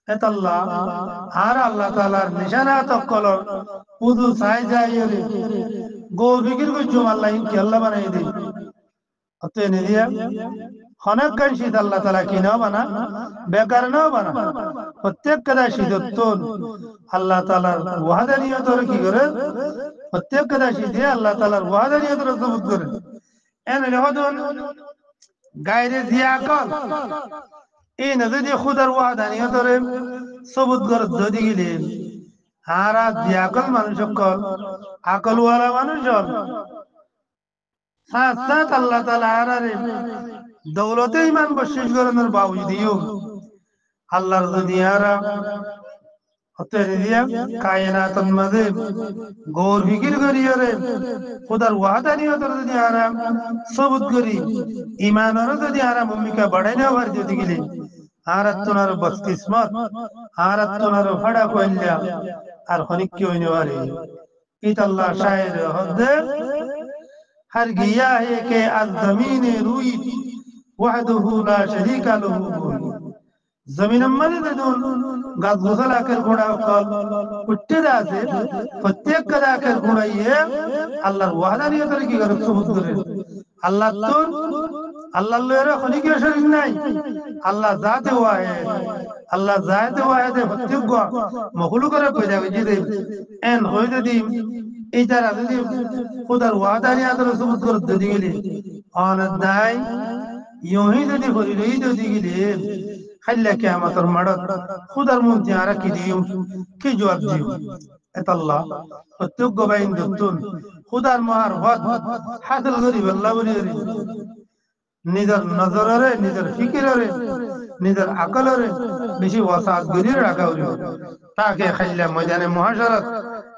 এতাল্লাহ আর আল্লাহ তাআলার নিশানাত কলর উদু সাই যাইরে গৌর ফিকির কইছো আল্লাহ কি আল্লাহ বানাই দে অতে নিয়া অনেক গান শীত আল্লাহ তাআলা কি না বানা বেকার না বানা প্রত্যেক কাদা শীতত্তন আল্লাহ তাআলার ওয়াহদানিয়তর কি করে প্রত্যেক কাদা শীতে আল্লাহ তাআলার ওয়াহদানিয়তর সবুত করে এনে হদন গায়রে জিয়াকল এই নজদি খুদার ওয়াহদানিয়তর সবুত করে যদি গিলে হারা জিয়াকল মানুষ কল আকল ওয়ালা মানুষ সাথ সাথ আল্লাহ তাআলা আরারে দৌলতে ইমান বশিশ করানোর বাউজুদিও আল্লাহর দুনিয়ারা অতএরিয়া কায়নাতন মাঝে গৌর ফিকির করিয়রে খোদার ওয়াদানিয়তর যদি আরাম সবুত করি ইমানর যদি আরাম ভূমিকা বাড়াই নেওয়ার যদি গেলি আরাত্তনার বস্তিসমত আরাত্তনার ফাড়া কইল্লা আর হনিক কি হইনেওয়ারে ইতাল্লাহ শায়ের হদ্দে हर गया है कि आज जमीन रुई वहदहु ला शरीका लहु जमीन मने ददुन गाज गोसला कर घोड़ा कल उट्टे दासे प्रत्येक कदा कर घोड़ा ये अल्लाह वहदानियत की गरज सबूत करे अल्लाह तो अल्लाह लेरे खली के शरीक नहीं अल्लाह जाते वाहिद अल्लाह जाते वाहिद प्रत्येक गो मखलूक रे पैदा की दे एन होय ददी इतारा ददी खुदार वहदानियत रे सबूत कर ददी गेली अन दाई यूं ही ददी भरी रही ददी गेली खल्ला कियामतर मडत खुदार मुंतियारा की दियो की जवाब दियो एतल्लाह प्रत्येक गो बाइन दतुन खुदार मार वद हासिल गरीब अल्लाह बरी निजर नजररे निजर फिकिररे निजर अकलरे बेशी वसात गरी राखा उरियो ताकि खल्ला मैदाने मुहाशरत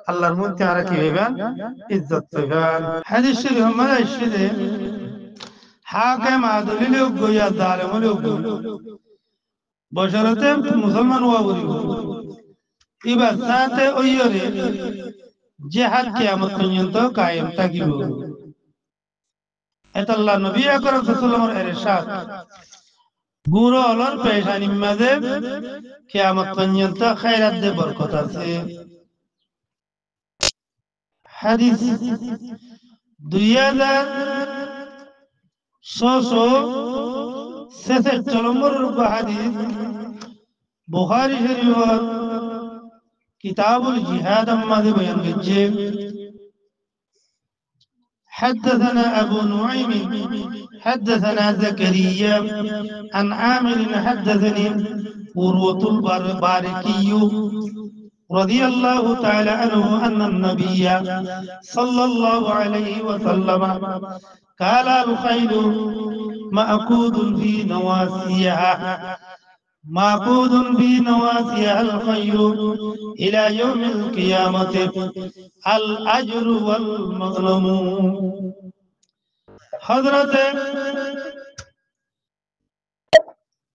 अल्लाहर मुंतियारा की बेबान इज्जत पेगान हदीस शरीफ हमारा इश्दे हाकिम आदलिल गोया जालिम लोग বশরতে মুসলমান হওয়া বলিব এবার সাথে ওইরে জিহাদ কিয়ামত পর্যন্ত কায়েম থাকিব এটা আল্লাহ নবী আকরাম সাল্লাল্লাহু আলাইহি ইরশাদ গুরু অলর পেশানি মাঝে কিয়ামত পর্যন্ত খায়রাত দে বরকত আছে হাদিস 2646 নম্বর হাদিস बुखारी शरीफ किताबुल जिहाद अम्मादे बयान कीजिए حدثنا أبو نعيم حدثنا زكريا عن عامر حدثني عروة الباركي رضي الله تعالى عنه أن النبي صلى الله عليه وسلم قال الخيل مأخوذ في نواسيها معقود في نواسيها الخير إلى يوم القيامة الأجر والمغنم حضرت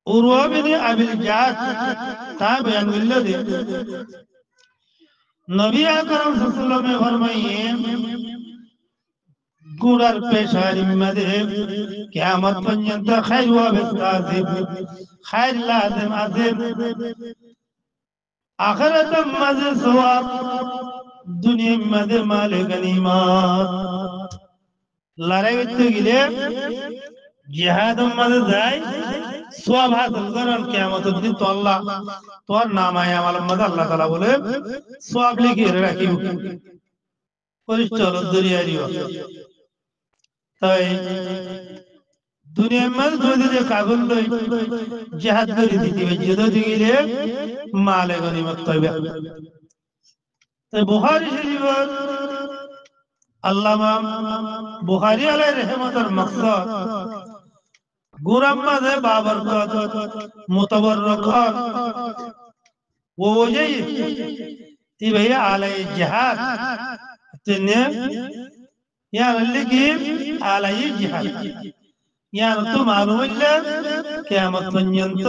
عروة بن أبي الجعد تابعا للذي नबी अकरम सल्लल्लाहु अलैहि वसल्लम ने फरमाइए गुरर पेशारी मदे क़यामत पर्यंत खैर व बिस्ताजिब खैर लाजिम आजिम आखिरत मजे सवाब दुनिया मदे माल गनीमत लड़ाई गिले जिहाद मदे जाए সওয়াব হাসিল করার কিয়ামতের দিন তো আল্লাহ তোর নামায়ে আমল মধ্যে আল্লাহ তাআলা বলে সওয়াব লিখে রাখিব পরিষ্কার দরিয়ারিও তাই দুনিয়ার মধ্যে যদি কাবুল লই জিহাদ করে দিতে যদি দিলে মালে গনিমত পাবে তাই বুখারী শরীফ আল্লামা বুখারী আলাইহি রহমাতুর মাকসাদ गुरम्मा दे बाबरकत मुतबर्रकत वो वजह थी भैया आलय जिहाद तेने यार लेकिन आलय जिहाद यार तो मालूम है क़यामत पर्यंत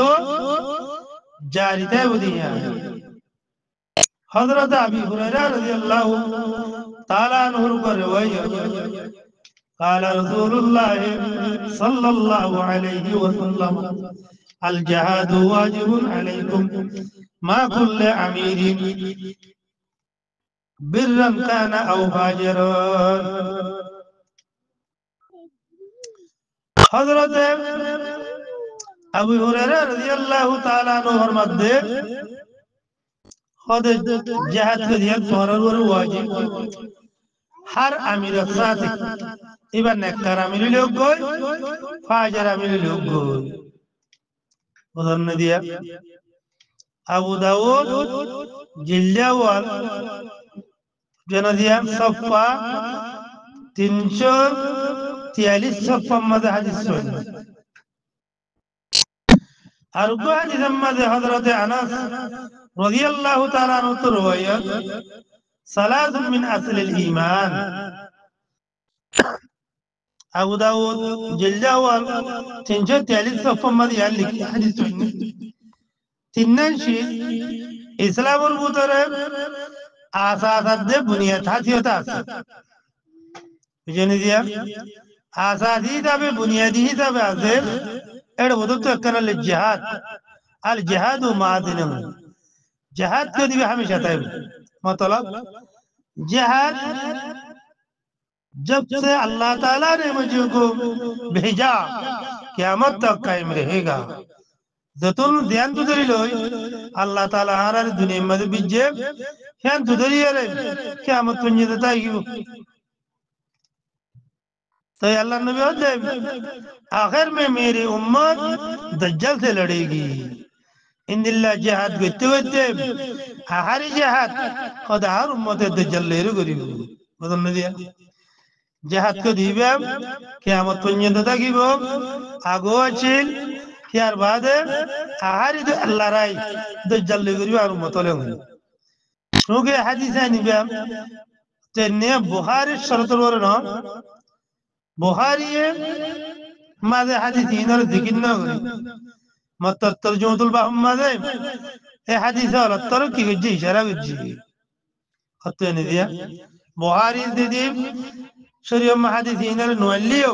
जारी है वो दिया हज़रत अबू हुरैरा रज़ियल्लाहु ताला अन्हु का रिवायत قال رسول الله صلى الله عليه وسلم الجهاد واجب عليكم ما كل أمير برا كان أو فاجرا حضرت أبو هريرة رضي الله تعالى عنه فرماتے خود جهاد کے دیا فرض اور واجب हर अमीर साथ इबन नेकर अमीर लोग गोल फाजर अमीर लोग गोल उदाहरण दिया अबू दाऊद जिल्लावाल जन दिया सफ़ा 343 सफ़ा मज़ हदीस सुन আর গো হাদিসের মধ্যে হযরতে আনাস রাদিয়াল্লাহু তাআলা আনহু রওয়ায়াত সালাসুন মিন আসলিল ঈমান আবু দাউদ জিলদ আওয়াল 343 صفحه মধ্যে লিখি হাদিস তিনশি ইসলামের ভিতরে আসাসাতে বুনিয়াদ হাসিয়ত আছে বুঝেনি দিয়া আসাসি হিসাবে বুনিয়াদি হিসাবে আছে এর ভিতর তো একখানা জিহাদ আল জিহাদু মাদিনুন जिहाद को दिवे हमेशा तय मतलब जिहाद जब से अल्लाह ताला ने मुझे को भेजा क़यामत तक कायम रहेगा जतुल ध्यान तो दरी लो अल्लाह ताला हर दुनिया में बिजे ध्यान तो दरी रे क़यामत पंजे देता है तो अल्लाह नबी होते आखिर में मेरी उम्मत दज्जल से लड़ेगी इंदिल्ला जिहाद करते होते आहारी जिहाद खुद हर उम्मत दज्जल लेरे गरीब बदल न दिया जिहाद को दीवे क़यामत पंजे तक ही वो आगो अचिल यार बाद आहारी तो अल्लाह राय दज्जल ले गरीब हर उम्मत ले गरीब क्योंकि हदीस है निबे तेने बुखारी शरत वर ना बुखारी मादे हदीस इनर जिकिर ना गरीब मतलब तर्जुमतुल बाहम ये हदीस वाला तरक्की की जी इशारा की जी खत्ते नहीं दिया बुखारी दीदी शरीयत में हदीस इन्हें नुअल्लियो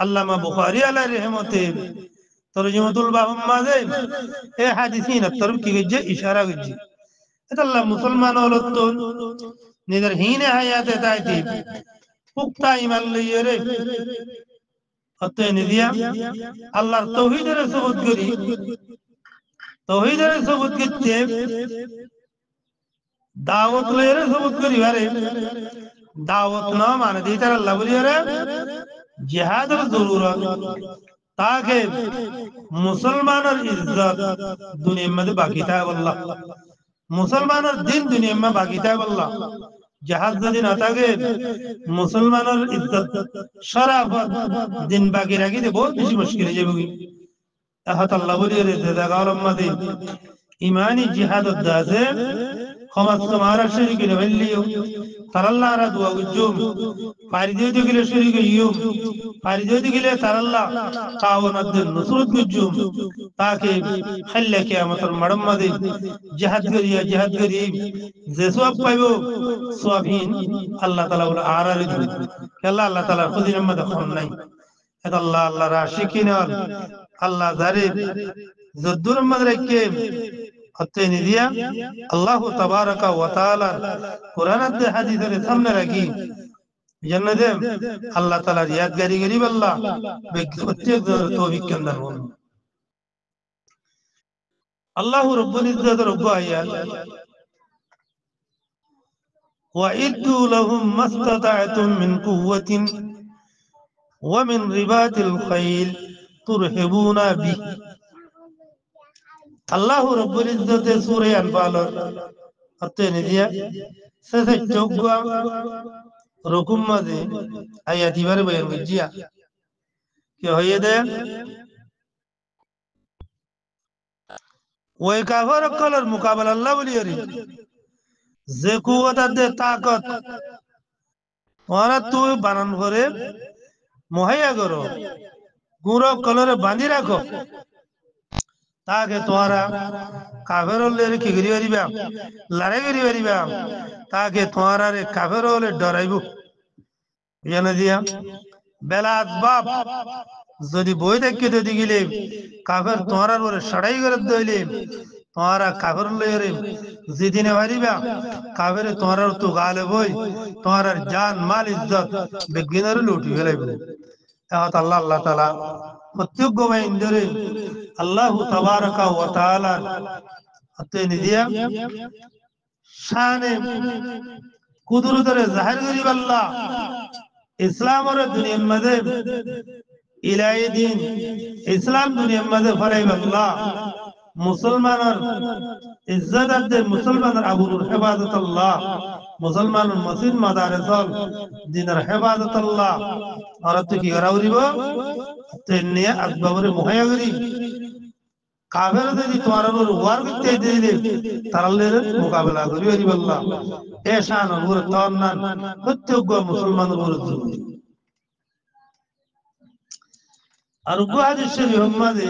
अल्लामा बुखारी अल्लाह रहमते तर्जुमतुल बाहम ये हदीस इन्हें तरक्की की जी इशारा की जी इतना अल्लाह मुसलमान औरत तो निधर हीने हयात तायती पुख्ता ईमान लिए रे खत्ते नहीं दिया अल्लाह तौहीद रे सबूत करी तौहीद रे सबूत करते दावत ले रे सबूत करी अरे दावत ना मान दी तरह अल्लाह बोली अरे जिहाद रे जरूरत ताकि मुसलमान और इज्जत दुनिया में बाकी था वल्लाह मुसलमान और दिन दुनिया में बाकी था वल्लाह जहाज दिन आता के मुसलमान और इज्जत शराफत दिन बाकी रखी थे बहुत बेसी मुश्किल है जेबुगी अहत अल्लाह बोली रे दागाल मदे ईमानी जिहाद दासे खमस तुम्हारा शरीक ने वल्लियो तरल्ला रा दुआ गुजुम फारिदे के लिए शरीक यो फारिदे के लिए तरल्ला तावन दिन नुसरत गुजुम ताकि खल्ले क़यामत मडम मदे जिहाद करी जेसवाब पाइबो स्वाबीन अल्लाह ताला उल आरा रे के अल्लाह ताला खुद ही मद खन नहीं है अल्लाह राशिकिन अल्लाह जारे जद्दुर मदरके हत्ते निदिया अल्लाह तबारक व तआला कुरान दे हदीस रे सामने रखी जन्नत अल्लाह ताला यादगारी गरीब अल्लाह बेगते तौफीक के अंदर हो अल्लाह रब्बुल इज्जत रब्बु आयात वइद्दु लहुम मस्ततअतुम मिन कुव्वतिन वमिन रिबातिल खैल तुरहिबूना बि अल्लाह रब्बुल इज्जत सूरह अनफाल हत्ते निदिया से चौगा रुकुम मदे आयात बारे बयान कीजिए कि होये दे ওই কাফের কলের মুকাবিলা আল্লাহ বলি রে যে কুওয়াত দে তাকত ওরা তুই বানান করে মুহাইয়া করো গুরো কলরে বাঁধি রাখো ताकि तुम्हारा काफिरों ले की गिरी वाली बाम लड़ाई गिरी वाली बाम ताकि तुम्हारा रे काफिरों ले डराइबो ये न दिया बेलाद बाप जदी बोई देख के दे गिले काफिर तुम्हारा रे शड़ाई कर दे तुम्हारा काफिर ले रे जिदी ने वाली बाम काफिर तुम्हारा तो गाले बोई तुम्हारा जान माल इज्जत बेगिनर लूटी गले अल्लाह अल्लाह ताला प्रत्येक में इंदरे अल्लाह तबारक व तआला अते निदिया शान कुदरत रे जाहिर करी अल्लाह इस्लाम और दुनिया में इलाही दीन इस्लाम दुनिया में फराइब अल्लाह मुसलमान इज्जत दे मुसलमान अबुर हिफाजत अल्लाह मुसलमान मस्जिद मदारस दिनर हिफाजत अल्लाह और तो की करावरिबो तेने अकबर मुहायगरी কাফের যদি তোমার উপর ওয়ার করতে দিলে তারালের মোকাবেলা করি আল্লাহ এ শান উপর তন্নান প্রত্যেক মুসলমানের উপর জরুরি আর হাদিস শরীফ মুহাম্মদে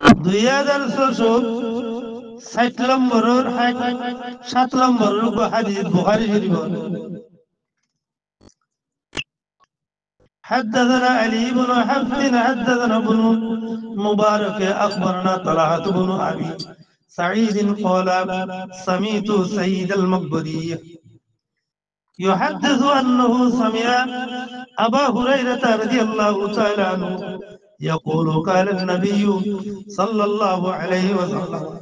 2660 নম্বরের 7 নম্বরের হাদিস বুখারী শরীফ حدثنا علي بن حفص حدثنا ابن مبارك أخبرنا طلحة بن أبي سعيد قال سمعت سيد المقبري يحدث أنه سمع أبا هريرة رضي الله تعالى عنه يقول قال النبي صلى الله عليه وسلم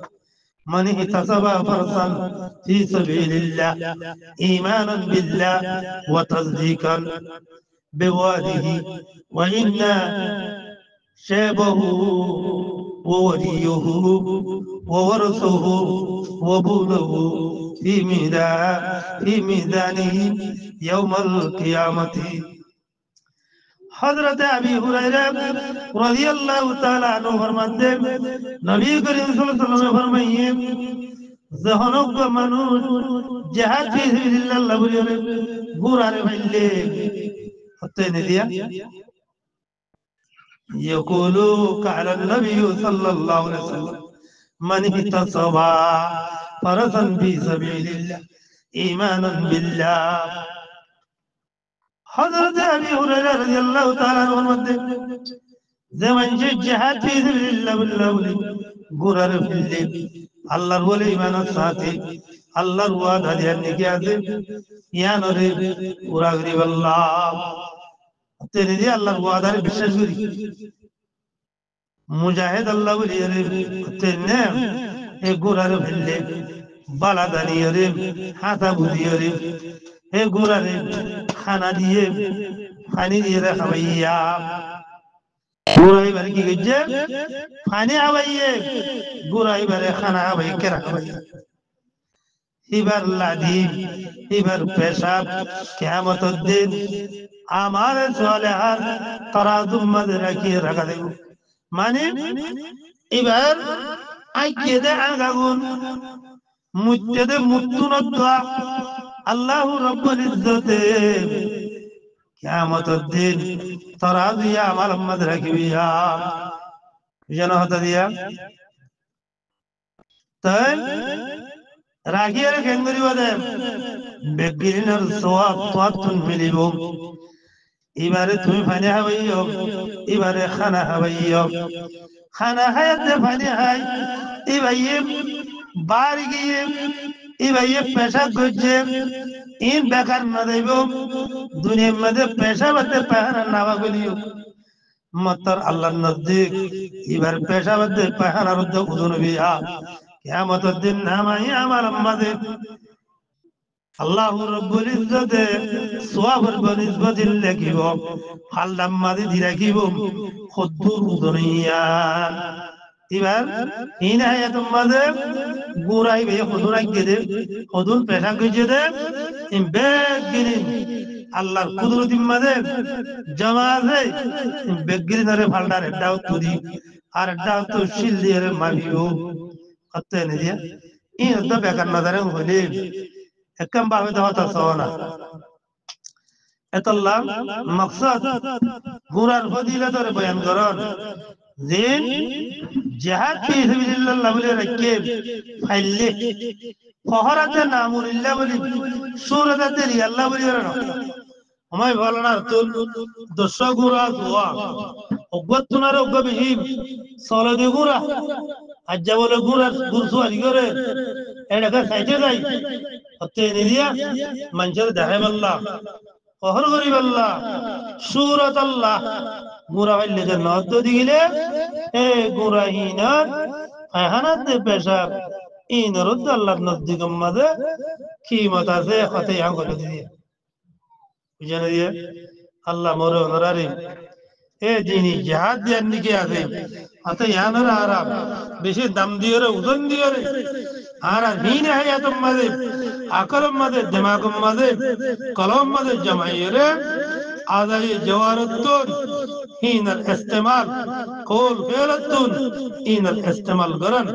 من احتسب فرسا في سبيل الله إيمانا بالله وتصديقا بوعده وإن شابه ووليه وورثه وبوله في ميدانه يوم القيامة حضرت ابی ہریرہ رضی اللہ تعالی عنہ فرماتے نبی کریم صلی اللہ علیہ وسلم فرمائیے জহনক মানুষ জিহাদ ফি সাবিলিল্লাহ বলে গুরারে ভাইলে হতে নিদিয়া يقول قال النبي صلى الله عليه وسلم من احتسب فرسا في سبيل الله ايمانا بالله حضرت ابي هريره رضي الله تعالى عنه فرماتے যেমন যে জিহাদ ফি সাবিলিল্লাহ বলে গুরারে ভাইলে আল্লাহর বলে ঈমানের সাথে আল্লাহর ওয়াদা দিয়ে নিকে আছে ইয়ানরে পুরা করি আল্লাহ তেরে দিয়ে আল্লাহর ওয়াদারে বিশ্বাস করি মুজাহিদ আল্লাহ বলি রে তেনে এ গুরারে ফেললে বালা দাঁড়িয়ে রে হাতা বুঝিয়ে রে এ গুরারে খানা দিয়ে পানি দিয়ে রে খাওয়াইয়া গুরাই বারে কি গেছে পানি খাওয়াইয়ে গুরাই বারে খানা খাওয়াই কেরা খাওয়াইয়া এবার লাদিম এবার পেশাব কিয়ামতের দিন আমার সালেহাত তারাজুর মধ্যে রাখিয়ে রাখা দেব মানে এবার আইকে দে আগাগুন মুত্তেদে মুত্তুনদ্দা আল্লাহ রাব্বুল ইজ্জতে কিয়ামতের দিন তারাজিয়া আমার মধ্যে রাখিবিয়া যেন হতা দিয়া তাই রাখিয়ে কেন করিব দে বেগিরিনার সওয়াব তোয়াতুন মিলিব এবারে তুমি পানি খাওয়াইও এবারে খানা খাওয়াইও খানা খাইতে পানি খাই এবারে বাড়ি গিয়ে এবারে পেশাব করছে ইন বেকার না দেব দুনিয়ার মধ্যে পেশাব হতে পাহারা নাবা বলিও মাত্র আল্লাহর নজদিক এবার পেশাব হতে পাহারা রুদ্ধ উদুন বিয়া কিয়ামতের দিন নামাই আমার আমাদের আল্লাহ রাব্বুল ইজ্জতে সওয়াবের বনিসবত লিখিব হালদাম মাদি দি রাখিব খুদ্দুর উদনিয়া এবার ইন আয়াতুম মাদে গুরাই বে খুদুর আগে দে খুদুর পেশা গজে দে ইন বেগিনি আল্লাহর কুদরত মাদে জমা আছে বেগিনি ধরে ফালদারে দাও তুদি আর দাও তো শিল দিয়ে মারিও কতে নে দিয়া ইন তো বেকার নজরে হলে একম ভাবে দাওয়াত সওনা এতল্লাহ মাকসাদ গুরার ফজিলতর বয়ান করন যে জিহাদ ফি সাবিলিল্লাহ বলে রাখে ফাইলে ফহরাতে নামুলিল্লাহ বলি সূরাতে রিয়াল্লাহ বলি না আমায় ভালো না তো 10 গুরা দোয়া অগতুনার অগবিহীন সলদে গুরা আজ্জা বলে গুরা গুরসুয়ালি করে এটা সাইতে যাই হতে নিদিয়া মানুষের দেখাইব আল্লাহ ফখর করিব আল্লাহ সূরাত আল্লাহ গুরা হইলে যে নদ দিলে এ গুরাহিনা আহানাতে পেশাব ইন রদ আল্লাহর নজদিক মধ্যে কিমত আছে হতে আঙ্গুল দিয়ে বুঝানো দিয়ে আল্লাহ মোরে ওনারে এ যিনি জিহাদ দেন নিকে আছে হতে ইয়ানর আরাম বেশি দাম দিয়ে ওজন দিয়ে আর হিন হায়াতুম মাদে আকরম মাদে দিমাগম মাদে কলম মাদে জমাইরে আদাই জওয়ারত হিনাল ইস্তেমাল কৌল ফেলাতুন হিনাল ইস্তেমাল করেন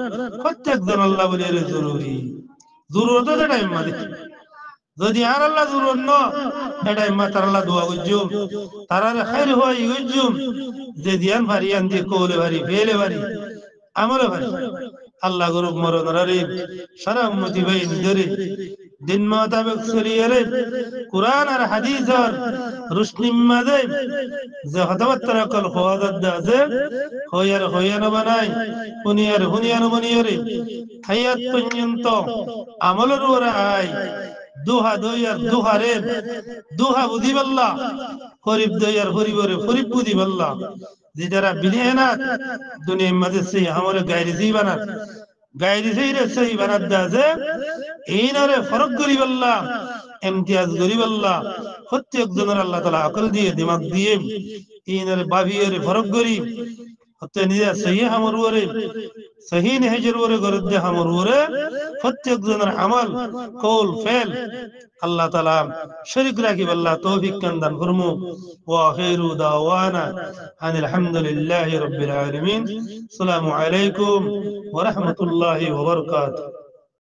প্রত্যেকজন আল্লাহ বলে জরুরি জরুরত এটা ইম্মা দিতে যদি আর আল্লাহ জরুর ন এটা ইম্মা তার আল্লাহ দোয়া গুজুম তারারে খাইর হওয়াই গুজুম যে দিয়ান ভারিয়ান দিয়ে কৌলে ভারি ফেলে ভারি আমলে ভারি আল্লাহ গরুব মরণ রে সারা উম্মতি ভাই ধরে দিন মোতাবেক সরিয়ে কুরআন আর হাদিস আর রুশনি মাদে যে হতাবাত্তারা কল হওয়াদাত আছে হইয়ার বানাই হুনিয়ার বনিয়ারে হায়াত পর্যন্ত আমলের ওরা আই দুহা দইয়ার দুহারে দুহা বুঝিবাল্লাহ হরিব দইয়ার হরিবরে হরিব বুঝিবাল্লাহ যে যারা বিনেনাত দুনিয়ার মাঝে সেই আমলে গায়রিজি বানাত গায়রিজি রে সেই বানাত দাজে এইনারে ফরক করিবাল্লাহ ইমতিয়াজ করিবাল্লাহ প্রত্যেক জনের আল্লাহ তাআলা আকল দিয়ে দিমাগ দিয়ে এইনারে বাবিয়ারে ফরক করি হতে নিজে সহি আমর ওরে সহি নেহজর ওরে গরদে আমর ওরে প্রত্যেক জনের আমল কওল ফেল আল্লাহ তাআলা শরীক রাখি আল্লাহ তৌফিক দান ফরমু ওয়া আখিরু দাওয়ানা আনিল হামদুলিল্লাহি রাব্বিল আলামিন আসসালামু আলাইকুম ওয়া রাহমাতুল্লাহি ওয়া বারাকাতুহু